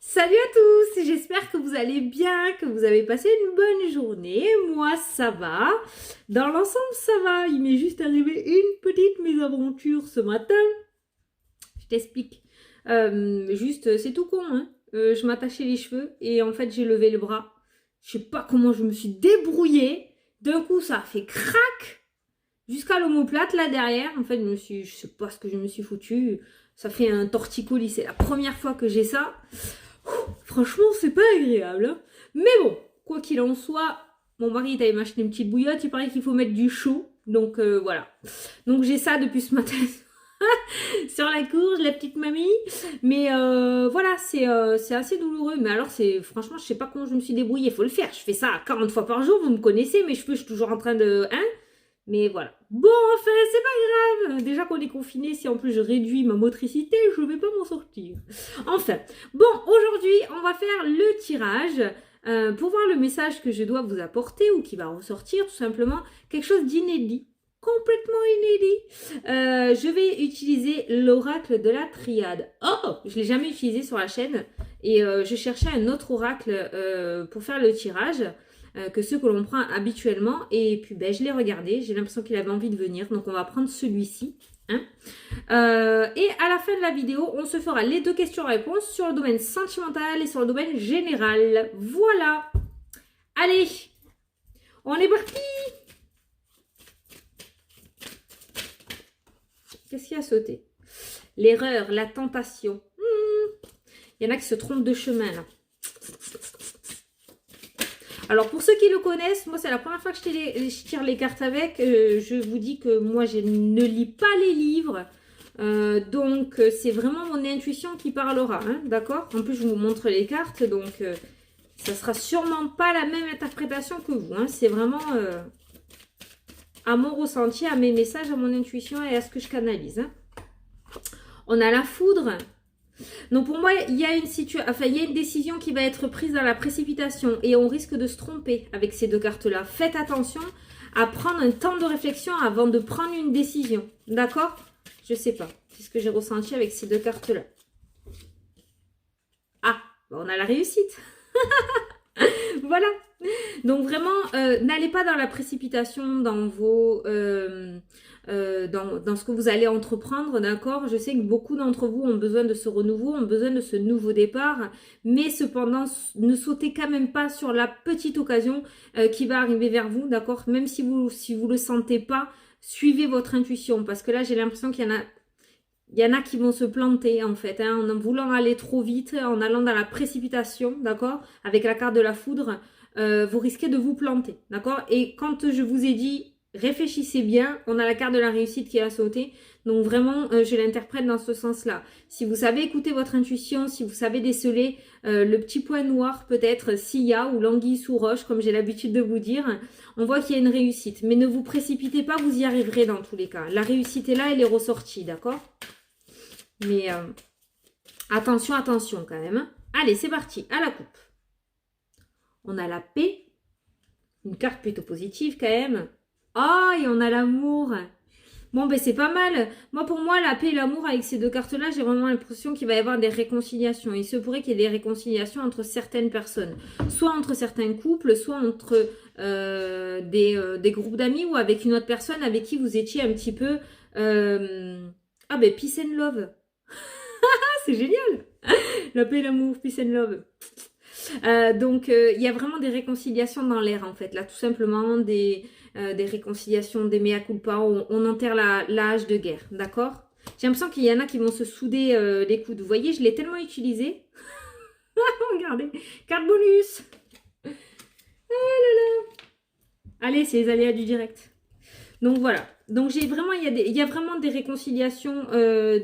Salut à tous, j'espère que vous allez bien, que vous avez passé une bonne journée. Moi, ça va. Dans l'ensemble, ça va. Il m'est juste arrivé une petite mésaventure ce matin. Je t'explique. C'est tout con, hein. Je m'attachais les cheveux et en fait, j'ai levé le bras. Je sais pas comment je me suis débrouillée. D'un coup, ça a fait crac jusqu'à l'omoplate là derrière. En fait, je sais pas ce que je me suis foutu. Ça fait un torticolis. C'est la première fois que j'ai ça. Franchement, c'est pas agréable. Hein. Mais bon, quoi qu'il en soit, mon mari est allé m'acheter une petite bouillotte. Il paraît qu'il faut mettre du chaud. Donc voilà. Donc j'ai ça depuis ce matin sur la courge, la petite mamie. Mais voilà, c'est assez douloureux. Mais alors, franchement, je sais pas comment je me suis débrouillée. Il faut le faire. Je fais ça 40 fois par jour. Vous me connaissez. Mes cheveux, je suis toujours en train de... Hein. Mais voilà. Bon, enfin, c'est pas grave. Déjà qu'on est confiné, si en plus je réduis ma motricité, je vais pas m'en sortir. Enfin, bon, aujourd'hui, on va faire le tirage pour voir le message que je dois vous apporter ou qui va ressortir, tout simplement, quelque chose d'inédit. Complètement inédit. Je vais utiliser l'oracle de la triade. Oh, je l'ai jamais utilisé sur la chaîne et je cherchais un autre oracle pour faire le tirage que ceux que l'on prend habituellement. Et puis je l'ai regardé, j'ai l'impression qu'il avait envie de venir. Donc on va prendre celui-ci. Hein. Et à la fin de la vidéo, on se fera les deux questions-réponses sur le domaine sentimental et sur le domaine général. Voilà. Allez, on est parti. Qu'est-ce qui a sauté? L'erreur, la tentation. Il y en a qui se trompent de chemin là. Alors pour ceux qui le connaissent, moi c'est la première fois que je tire les cartes avec. Je vous dis que moi je ne lis pas les livres. Donc c'est vraiment mon intuition qui parlera. Hein, d'accord? En plus je vous montre les cartes. Donc ça sera sûrement pas la même interprétation que vous. Hein, c'est vraiment à mon ressenti, à mes messages, à mon intuition et à ce que je canalise. Hein. On a la foudre. Donc pour moi, il y a une décision qui va être prise dans la précipitation et on risque de se tromper avec ces deux cartes-là. Faites attention à prendre un temps de réflexion avant de prendre une décision. D'accord? Je sais pas. C'est ce que j'ai ressenti avec ces deux cartes-là. Ah, on a la réussite. Voilà. Donc vraiment, n'allez pas dans la précipitation dans vos... dans ce que vous allez entreprendre, d'accord? Je sais que beaucoup d'entre vous ont besoin de ce renouveau, ont besoin de ce nouveau départ, mais cependant, ne sautez quand même pas sur la petite occasion qui va arriver vers vous, d'accord? Même si vous le sentez pas, suivez votre intuition, parce que là, j'ai l'impression qu'il y en a qui vont se planter en fait, hein, en voulant aller trop vite, en allant dans la précipitation, d'accord? Avec la carte de la foudre, vous risquez de vous planter, d'accord? Et quand je vous ai dit réfléchissez bien, on a la carte de la réussite qui a sauté, donc vraiment je l'interprète dans ce sens-là. Si vous savez écouter votre intuition, si vous savez déceler le petit point noir peut-être s'il y a, ou l'anguille sous roche comme j'ai l'habitude de vous dire, on voit qu'il y a une réussite. Mais ne vous précipitez pas, vous y arriverez dans tous les cas. La réussite est là, elle est ressortie, d'accord? Mais attention, attention quand même. Hein. Allez, c'est parti, à la coupe. On a la paix, une carte plutôt positive quand même. Ah, et on a l'amour. Bon, ben c'est pas mal. Pour moi, la paix et l'amour, avec ces deux cartes-là, j'ai vraiment l'impression qu'il va y avoir des réconciliations. Il se pourrait qu'il y ait des réconciliations entre certaines personnes. Soit entre certains couples, soit entre des groupes d'amis ou avec une autre personne avec qui vous étiez un petit peu... Ah, ben peace and love. C'est génial. La paix et l'amour, peace and love. Donc, il y a vraiment des réconciliations dans l'air, en fait. Là, tout simplement, des réconciliations, des mea culpa. On enterre la hache de guerre, d'accord? J'ai l'impression qu'il y en a qui vont se souder les coudes. Vous voyez, je l'ai tellement utilisé. Regardez, carte bonus. Oh là là. Allez, c'est les aléas du direct. Donc, voilà. Donc il y a vraiment des réconciliations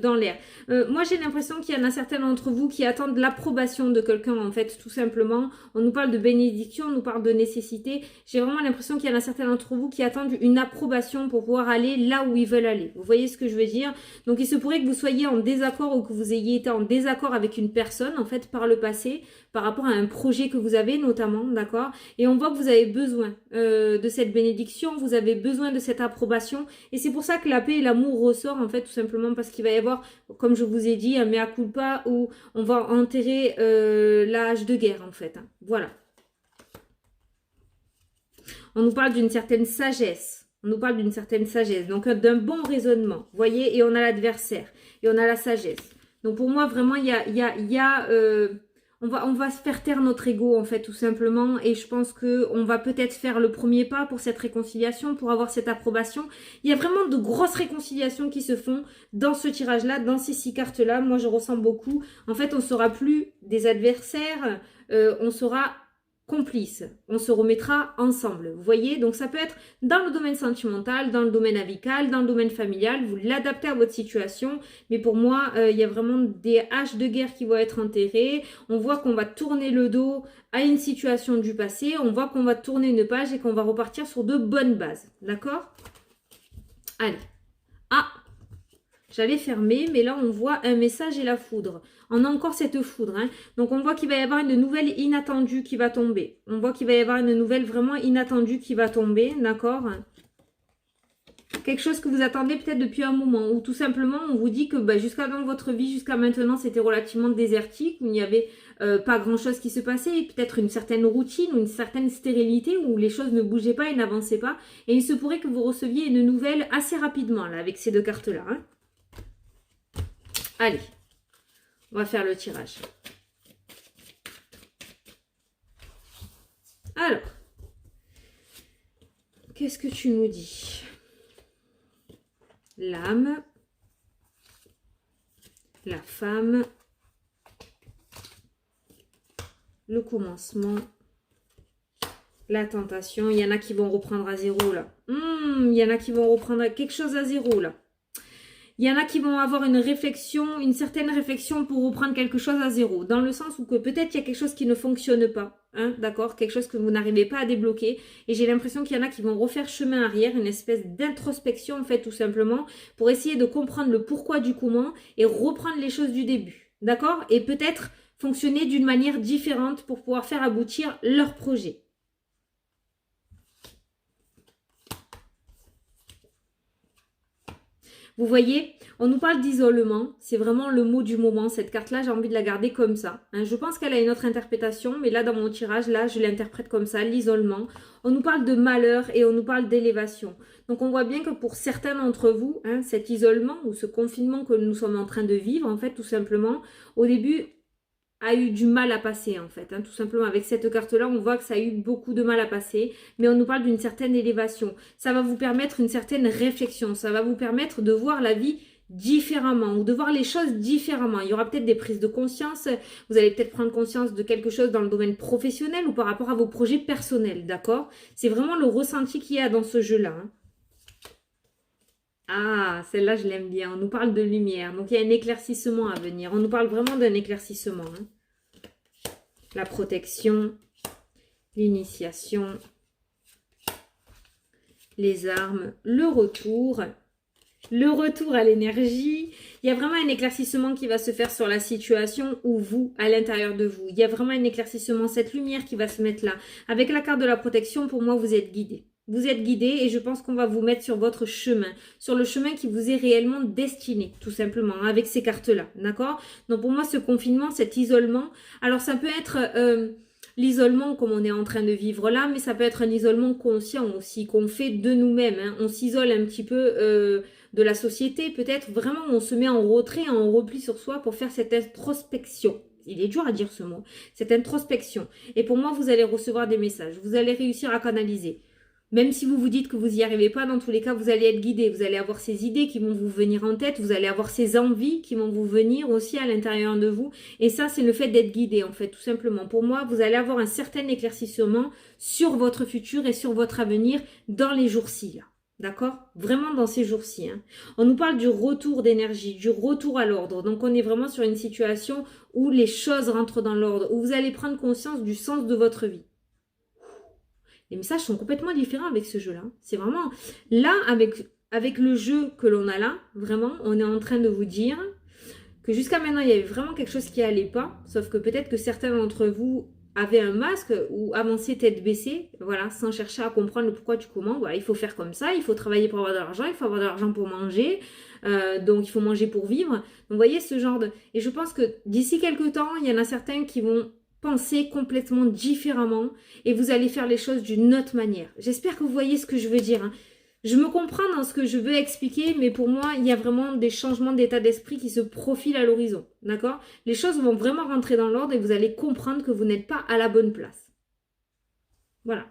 dans l'air. Moi j'ai l'impression qu'il y en a certains d'entre vous qui attendent l'approbation de quelqu'un en fait, tout simplement. On nous parle de bénédiction, on nous parle de nécessité. J'ai vraiment l'impression qu'il y en a certains d'entre vous qui attendent une approbation pour pouvoir aller là où ils veulent aller. Vous voyez ce que je veux dire? Donc il se pourrait que vous soyez en désaccord ou que vous ayez été en désaccord avec une personne en fait par le passé, par rapport à un projet que vous avez notamment, d'accord? Et on voit que vous avez besoin de cette bénédiction, vous avez besoin de cette approbation. Et c'est pour ça que la paix et l'amour ressort, en fait, tout simplement parce qu'il va y avoir, comme je vous ai dit, un mea culpa où on va enterrer l'âge de guerre, en fait. Hein. Voilà. On nous parle d'une certaine sagesse. On nous parle d'une certaine sagesse, donc d'un bon raisonnement. Vous voyez, et on a l'adversaire. Et on a la sagesse. Donc pour moi, vraiment, on va se faire taire notre ego, en fait, tout simplement. Et je pense qu'on va peut-être faire le premier pas pour cette réconciliation, pour avoir cette approbation. Il y a vraiment de grosses réconciliations qui se font dans ce tirage-là, dans ces 6 cartes-là. Moi, je ressens beaucoup. En fait, on ne sera plus des adversaires, on sera complices. On se remettra ensemble. Vous voyez, donc ça peut être dans le domaine sentimental, dans le domaine amical, dans le domaine familial. Vous l'adaptez à votre situation. Mais pour moi, il y a vraiment des haches de guerre qui vont être enterrées. On voit qu'on va tourner le dos à une situation du passé. On voit qu'on va tourner une page et qu'on va repartir sur de bonnes bases. D'accord? Allez. Ah! J'allais fermer, mais là, on voit un message et la foudre. On a encore cette foudre. Hein. Donc, on voit qu'il va y avoir une nouvelle inattendue qui va tomber. On voit qu'il va y avoir une nouvelle vraiment inattendue qui va tomber. D'accord? Quelque chose que vous attendez peut-être depuis un moment. Ou tout simplement, on vous dit que jusqu'à dans votre vie, jusqu'à maintenant, c'était relativement désertique. Où il n'y avait pas grand-chose qui se passait. Peut-être une certaine routine ou une certaine stérilité où les choses ne bougeaient pas et n'avançaient pas. Et il se pourrait que vous receviez une nouvelle assez rapidement là avec ces 2 cartes-là. Hein. Allez, on va faire le tirage. Alors, qu'est-ce que tu nous dis? L'âme, la femme, le commencement, la tentation. Il y en a qui vont reprendre à 0 là. Il y en a qui vont reprendre quelque chose à 0 là. Il y en a qui vont avoir une réflexion, une certaine réflexion pour reprendre quelque chose à 0. Dans le sens où que peut-être il y a quelque chose qui ne fonctionne pas. Hein, d'accord? Quelque chose que vous n'arrivez pas à débloquer. Et j'ai l'impression qu'il y en a qui vont refaire chemin arrière, une espèce d'introspection en fait tout simplement, pour essayer de comprendre le pourquoi du comment et reprendre les choses du début. D'accord? Et peut-être fonctionner d'une manière différente pour pouvoir faire aboutir leur projet. Vous voyez, on nous parle d'isolement. C'est vraiment le mot du moment. Cette carte-là, j'ai envie de la garder comme ça. Hein, je pense qu'elle a une autre interprétation, mais là, dans mon tirage, là, je l'interprète comme ça, l'isolement. On nous parle de malheur et on nous parle d'élévation. Donc, on voit bien que pour certains d'entre vous, hein, cet isolement ou ce confinement que nous sommes en train de vivre, en fait, tout simplement, au début, a eu du mal à passer en fait. Hein. Tout simplement avec cette carte-là, on voit que ça a eu beaucoup de mal à passer, mais on nous parle d'une certaine élévation. Ça va vous permettre une certaine réflexion, ça va vous permettre de voir la vie différemment ou de voir les choses différemment. Il y aura peut-être des prises de conscience, vous allez peut-être prendre conscience de quelque chose dans le domaine professionnel ou par rapport à vos projets personnels, d'accord? C'est vraiment le ressenti qu'il y a dans ce jeu-là. Hein. Ah, celle-là, je l'aime bien. On nous parle de lumière. Donc, il y a un éclaircissement à venir. On nous parle vraiment d'un éclaircissement. Hein. La protection, l'initiation, les armes, le retour à l'énergie. Il y a vraiment un éclaircissement qui va se faire sur la situation ou vous, à l'intérieur de vous. Il y a vraiment un éclaircissement, cette lumière qui va se mettre là. Avec la carte de la protection, pour moi, vous êtes guidé. Vous êtes guidé et je pense qu'on va vous mettre sur votre chemin, sur le chemin qui vous est réellement destiné, tout simplement, avec ces cartes-là, d'accord? Donc pour moi, ce confinement, cet isolement, alors ça peut être l'isolement comme on est en train de vivre là, mais ça peut être un isolement conscient aussi, qu'on fait de nous-mêmes. Hein. On s'isole un petit peu de la société, peut-être vraiment on se met en retrait, en repli sur soi pour faire cette introspection. Il est dur à dire ce mot, cette introspection. Et pour moi, vous allez recevoir des messages, vous allez réussir à canaliser. Même si vous vous dites que vous n'y arrivez pas, dans tous les cas, vous allez être guidé. Vous allez avoir ces idées qui vont vous venir en tête. Vous allez avoir ces envies qui vont vous venir aussi à l'intérieur de vous. Et ça, c'est le fait d'être guidé, en fait, tout simplement. Pour moi, vous allez avoir un certain éclaircissement sur votre futur et sur votre avenir dans les jours-ci, là. D'accord? Vraiment dans ces jours-ci. Hein. On nous parle du retour d'énergie, du retour à l'ordre. Donc, on est vraiment sur une situation où les choses rentrent dans l'ordre, où vous allez prendre conscience du sens de votre vie. Les messages sont complètement différents avec ce jeu-là. C'est vraiment... Là, avec le jeu que l'on a là, vraiment, on est en train de vous dire que jusqu'à maintenant, il y avait vraiment quelque chose qui n'allait pas. Sauf que peut-être que certains d'entre vous avait un masque ou avançait tête baissée, voilà, sans chercher à comprendre le pourquoi du comment. Voilà, il faut faire comme ça, il faut travailler pour avoir de l'argent, il faut avoir de l'argent pour manger, donc il faut manger pour vivre. Donc vous voyez ce genre de... Et je pense que d'ici quelques temps, il y en a certains qui vont penser complètement différemment et vous allez faire les choses d'une autre manière. J'espère que vous voyez ce que je veux dire, hein. Je me comprends dans ce que je veux expliquer, mais pour moi, il y a vraiment des changements d'état d'esprit qui se profilent à l'horizon, d'accord? Les choses vont vraiment rentrer dans l'ordre et vous allez comprendre que vous n'êtes pas à la bonne place. Voilà.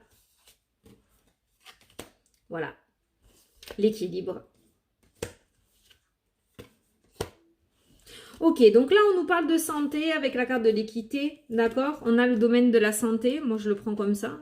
Voilà. L'équilibre. Ok, donc là, on nous parle de santé avec la carte de l'équité, d'accord? On a le domaine de la santé, moi je le prends comme ça.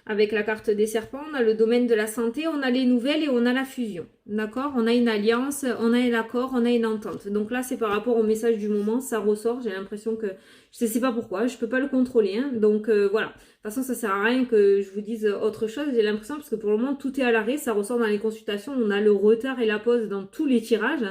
Avec la carte des serpents, on a le domaine de la santé, on a les nouvelles et on a la fusion. D'accord? On a une alliance, on a un accord, on a une entente. Donc là, c'est par rapport au message du moment, ça ressort. J'ai l'impression que... Je ne sais pas pourquoi, je ne peux pas le contrôler. Hein. Donc voilà. De toute façon, ça ne sert à rien que je vous dise autre chose. J'ai l'impression, parce que pour le moment, tout est à l'arrêt. Ça ressort dans les consultations. On a le retard et la pause dans tous les tirages.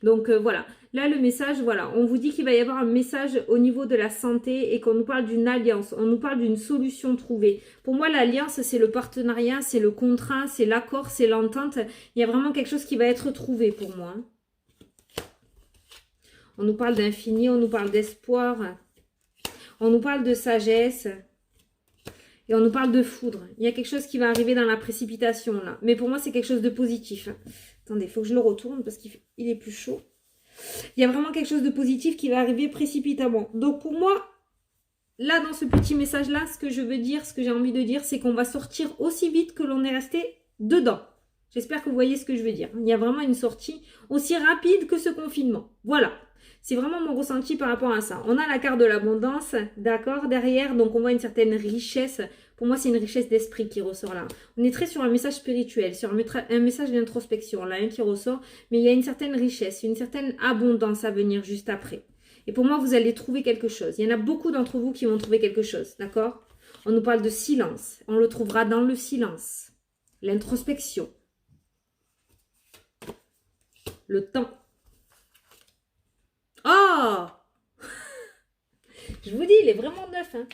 Donc voilà. Là, le message, voilà, on vous dit qu'il va y avoir un message au niveau de la santé et qu'on nous parle d'une alliance, on nous parle d'une solution trouvée. Pour moi, l'alliance, c'est le partenariat, c'est le contrat, c'est l'accord, c'est l'entente. Il y a vraiment quelque chose qui va être trouvé pour moi. On nous parle d'infini, on nous parle d'espoir, on nous parle de sagesse et on nous parle de foudre. Il y a quelque chose qui va arriver dans la précipitation là. Mais pour moi, c'est quelque chose de positif. Attendez, il faut que je le retourne parce qu'il est plus chaud. Il y a vraiment quelque chose de positif qui va arriver précipitamment. Donc pour moi, là dans ce petit message-là, ce que je veux dire, ce que j'ai envie de dire, c'est qu'on va sortir aussi vite que l'on est resté dedans. J'espère que vous voyez ce que je veux dire. Il y a vraiment une sortie aussi rapide que ce confinement. Voilà. C'est vraiment mon ressenti par rapport à ça. On a la carte de l'abondance, d'accord, derrière. Donc on voit une certaine richesse. Pour moi, c'est une richesse d'esprit qui ressort là. On est très sur un message spirituel, sur un message d'introspection, là, qui ressort. Mais il y a une certaine richesse, une certaine abondance à venir juste après. Et pour moi, vous allez trouver quelque chose. Il y en a beaucoup d'entre vous qui vont trouver quelque chose, d'accord? On nous parle de silence. On le trouvera dans le silence. L'introspection. Le temps. Oh! Je vous dis, il est vraiment neuf, hein?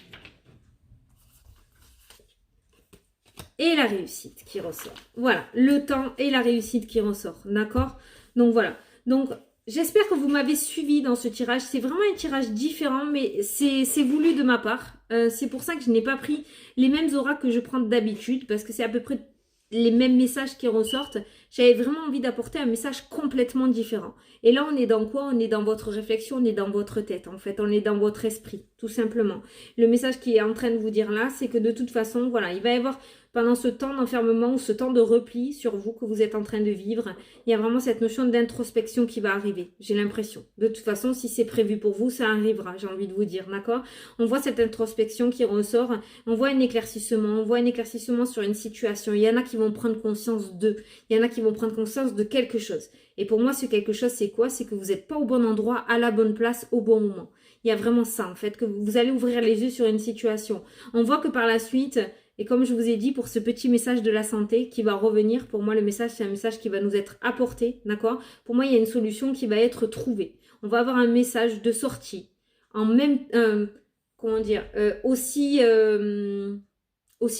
Et la réussite qui ressort. Voilà, le temps et la réussite qui ressort, d'accord? Donc voilà. Donc j'espère que vous m'avez suivi dans ce tirage. C'est vraiment un tirage différent, mais c'est voulu de ma part. C'est pour ça que je n'ai pas pris les mêmes auras que je prends d'habitude, parce que c'est à peu près les mêmes messages qui ressortent. J'avais vraiment envie d'apporter un message complètement différent. Et là, on est dans quoi? On est dans votre réflexion, on est dans votre tête, en fait. On est dans votre esprit, tout simplement. Le message qui est en train de vous dire là, c'est que de toute façon, voilà, il va y avoir... Pendant ce temps d'enfermement ou ce temps de repli sur vous que vous êtes en train de vivre, il y a vraiment cette notion d'introspection qui va arriver. J'ai l'impression. De toute façon, si c'est prévu pour vous, ça arrivera, j'ai envie de vous dire, d'accord? On voit cette introspection qui ressort, on voit un éclaircissement sur une situation. Il y en a qui vont prendre conscience d'eux, il y en a qui vont prendre conscience de quelque chose. Et pour moi, ce quelque chose, c'est quoi? C'est que vous n'êtes pas au bon endroit, à la bonne place, au bon moment. Il y a vraiment ça, en fait, que vous allez ouvrir les yeux sur une situation. On voit que par la suite... Et comme je vous ai dit, pour ce petit message de la santé qui va revenir, pour moi le message c'est un message qui va nous être apporté, d'accord? Pour moi il y a une solution qui va être trouvée. On va avoir un message de sortie, en même, comment dire, aussi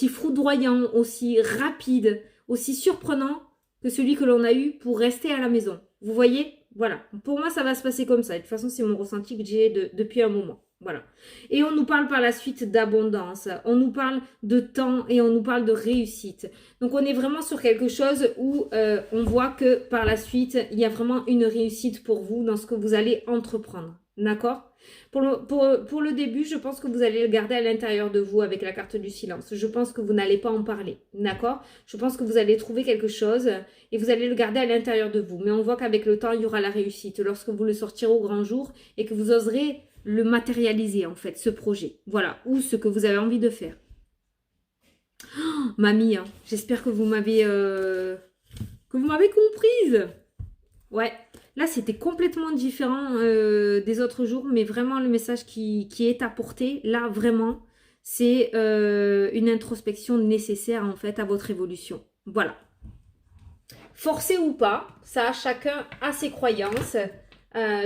foudroyant, aussi rapide, aussi surprenant que celui que l'on a eu pour rester à la maison. Vous voyez? Voilà. Pour moi ça va se passer comme ça. De toute façon c'est mon ressenti que j'ai depuis un moment. Voilà. Et on nous parle par la suite d'abondance, on nous parle de temps et on nous parle de réussite. Donc on est vraiment sur quelque chose où on voit que par la suite, il y a vraiment une réussite pour vous dans ce que vous allez entreprendre. D'accord? Pour le début, je pense que vous allez le garder à l'intérieur de vous avec la carte du silence. Je pense que vous n'allez pas en parler. D'accord? Je pense que vous allez trouver quelque chose et vous allez le garder à l'intérieur de vous. Mais on voit qu'avec le temps, il y aura la réussite. Lorsque vous le sortirez au grand jour et que vous oserez le matérialiser en fait, ce projet. Voilà, ou ce que vous avez envie de faire. Oh, mamie, hein, j'espère que vous m'avez comprise. Ouais, là c'était complètement différent des autres jours, mais vraiment le message qui est apporté, là vraiment, c'est une introspection nécessaire en fait à votre évolution. Voilà. Forcé ou pas, ça chacun a ses croyances.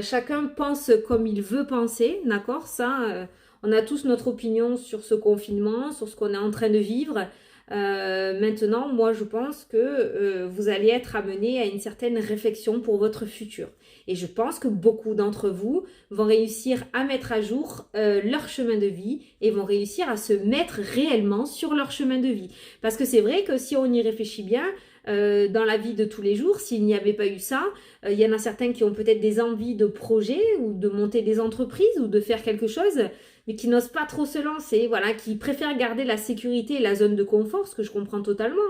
Chacun pense comme il veut penser, d'accord? Ça, on a tous notre opinion sur ce confinement, sur ce qu'on est en train de vivre. Maintenant, moi, je pense que vous allez être amené à une certaine réflexion pour votre futur. Et je pense que beaucoup d'entre vous vont réussir à mettre à jour leur chemin de vie et vont réussir à se mettre réellement sur leur chemin de vie. Parce que c'est vrai que si on y réfléchit bien, dans la vie de tous les jours, s'il n'y avait pas eu ça, il y en a certains qui ont peut-être des envies de projets ou de monter des entreprises ou de faire quelque chose, mais qui n'osent pas trop se lancer, voilà, qui préfèrent garder la sécurité et la zone de confort, ce que je comprends totalement,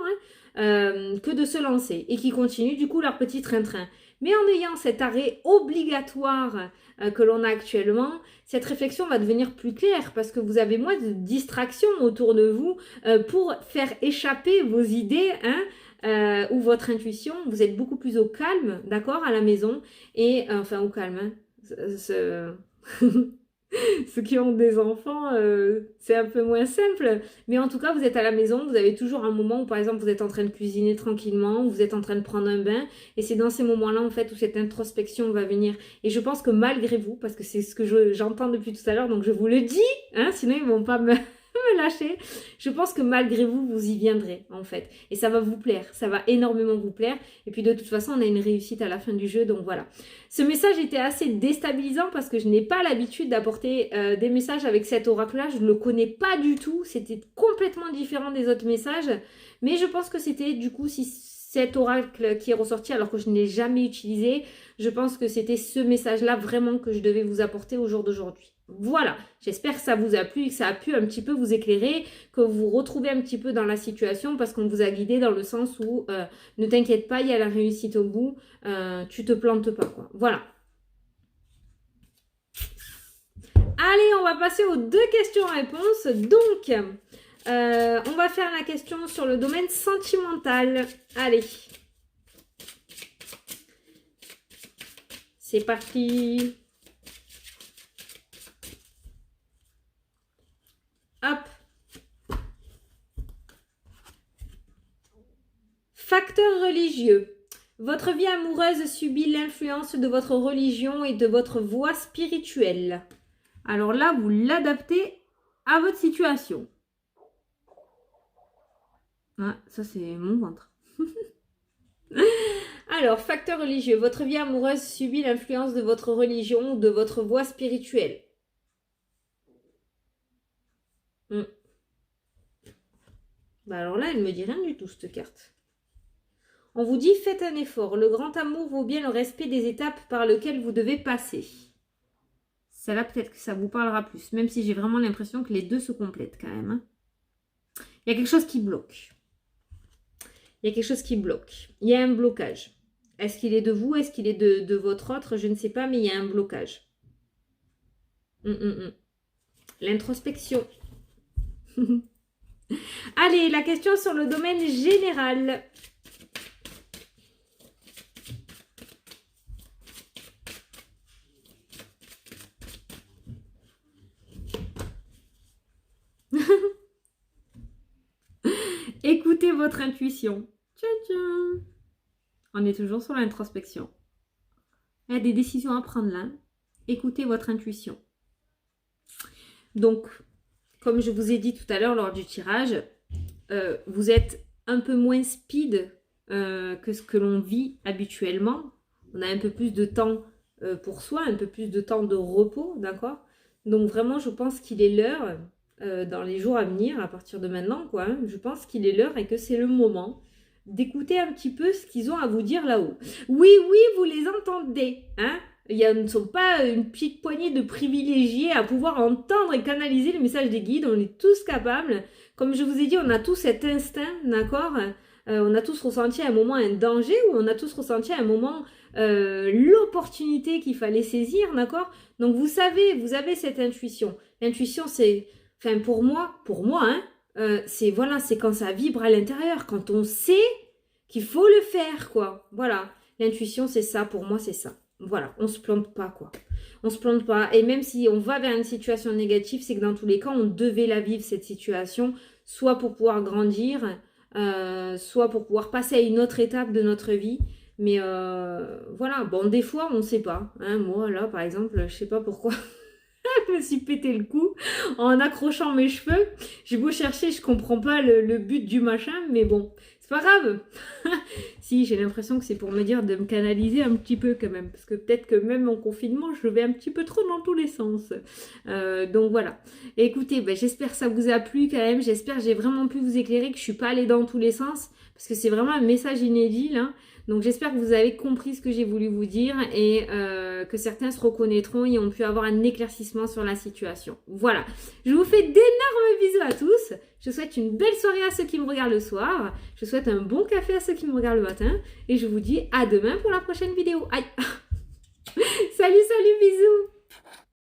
que de se lancer et qui continuent du coup leur petit train-train. Mais en ayant cet arrêt obligatoire que l'on a actuellement, cette réflexion va devenir plus claire parce que vous avez moins de distractions autour de vous pour faire échapper vos idées, ou votre intuition. Vous êtes beaucoup plus au calme, d'accord, à la maison et enfin au calme. Ceux qui ont des enfants, c'est un peu moins simple. Mais en tout cas, vous êtes à la maison, vous avez toujours un moment où, par exemple, vous êtes en train de cuisiner tranquillement, ou vous êtes en train de prendre un bain. Et c'est dans ces moments-là, en fait, où cette introspection va venir. Et je pense que malgré vous, parce que c'est ce que j'entends depuis tout à l'heure, donc je vous le dis, sinon ils vont pas me lâcher. Je pense que malgré vous, vous y viendrez, en fait. Et ça va vous plaire. Ça va énormément vous plaire. Et puis, de toute façon, on a une réussite à la fin du jeu. Donc, voilà. Ce message était assez déstabilisant parce que je n'ai pas l'habitude d'apporter des messages avec cet oracle-là. Je ne le connais pas du tout. C'était complètement différent des autres messages. Mais je pense que c'était, du coup, si cet oracle qui est ressorti alors que je ne l'ai jamais utilisé, je pense que c'était ce message-là vraiment que je devais vous apporter au jour d'aujourd'hui. Voilà, j'espère que ça vous a plu et que ça a pu un petit peu vous éclairer, que vous vous retrouvez un petit peu dans la situation parce qu'on vous a guidé dans le sens où ne t'inquiète pas, il y a la réussite au bout, tu te plantes pas, quoi. Voilà. Allez, on va passer aux 2 questions-réponses. Donc, on va faire la question sur le domaine sentimental. Allez. C'est parti. Hop. Facteur religieux. Votre vie amoureuse subit l'influence de votre religion et de votre voie spirituelle. Alors là, vous l'adaptez à votre situation. Ah, ça c'est mon ventre. Alors, facteur religieux. Votre vie amoureuse subit l'influence de votre religion ou de votre voie spirituelle. Bah alors là, elle me dit rien du tout, cette carte. On vous dit, faites un effort. Le grand amour vaut bien le respect des étapes par lesquelles vous devez passer. Celle-là, peut-être que ça vous parlera plus, même si j'ai vraiment l'impression que les deux se complètent quand même. Il y a quelque chose qui bloque. Il y a quelque chose qui bloque. Il y a un blocage. Est-ce qu'il est de vous? Est-ce qu'il est de votre autre? Je ne sais pas, mais il y a un blocage. L'introspection. Allez, la question sur le domaine général. Écoutez votre intuition. Tiens, tiens. On est toujours sur l'introspection. Il y a des décisions à prendre là. Écoutez votre intuition. Donc, comme je vous ai dit tout à l'heure lors du tirage, vous êtes un peu moins speed que ce que l'on vit habituellement. On a un peu plus de temps pour soi, un peu plus de temps de repos, d'accord? Donc vraiment, je pense qu'il est l'heure, dans les jours à venir, à partir de maintenant, quoi, je pense qu'il est l'heure et que c'est le moment d'écouter un petit peu ce qu'ils ont à vous dire là-haut. Oui, oui, vous les entendez, hein? Ils ne sont pas une petite poignée de privilégiés à pouvoir entendre et canaliser le message des guides. On est tous capables. Comme je vous ai dit, on a tous cet instinct, d'accord? On a tous ressenti à un moment un danger ou on a tous ressenti à un moment l'opportunité qu'il fallait saisir, d'accord? Donc vous savez, vous avez cette intuition. L'intuition, c'est, enfin pour moi, c'est voilà, c'est quand ça vibre à l'intérieur, quand on sait qu'il faut le faire, quoi. Voilà, l'intuition, c'est ça. Pour moi, c'est ça. Voilà, on se plante pas, quoi. On se plante pas. Et même si on va vers une situation négative, c'est que dans tous les cas, on devait la vivre, cette situation, soit pour pouvoir grandir, soit pour pouvoir passer à une autre étape de notre vie. Mais voilà, bon, des fois, on ne sait pas. Hein. Moi, là, par exemple, je sais pas pourquoi. Je me suis pété le cou en accrochant mes cheveux. J'ai beau chercher, je comprends pas le but du machin, mais bon, c'est pas grave. Si, j'ai l'impression que c'est pour me dire de me canaliser un petit peu quand même, parce que peut-être que même en confinement, je vais un petit peu trop dans tous les sens. Donc voilà. Et écoutez, ben, j'espère que ça vous a plu quand même. J'espère que j'ai vraiment pu vous éclairer, que je suis pas allée dans tous les sens, parce que c'est vraiment un message inédit là. Donc j'espère que vous avez compris ce que j'ai voulu vous dire et que certains se reconnaîtront et ont pu avoir un éclaircissement sur la situation. Voilà, je vous fais d'énormes bisous à tous. Je souhaite une belle soirée à ceux qui me regardent le soir. Je souhaite un bon café à ceux qui me regardent le matin. Et je vous dis à demain pour la prochaine vidéo. Aïe. Salut, salut, bisous.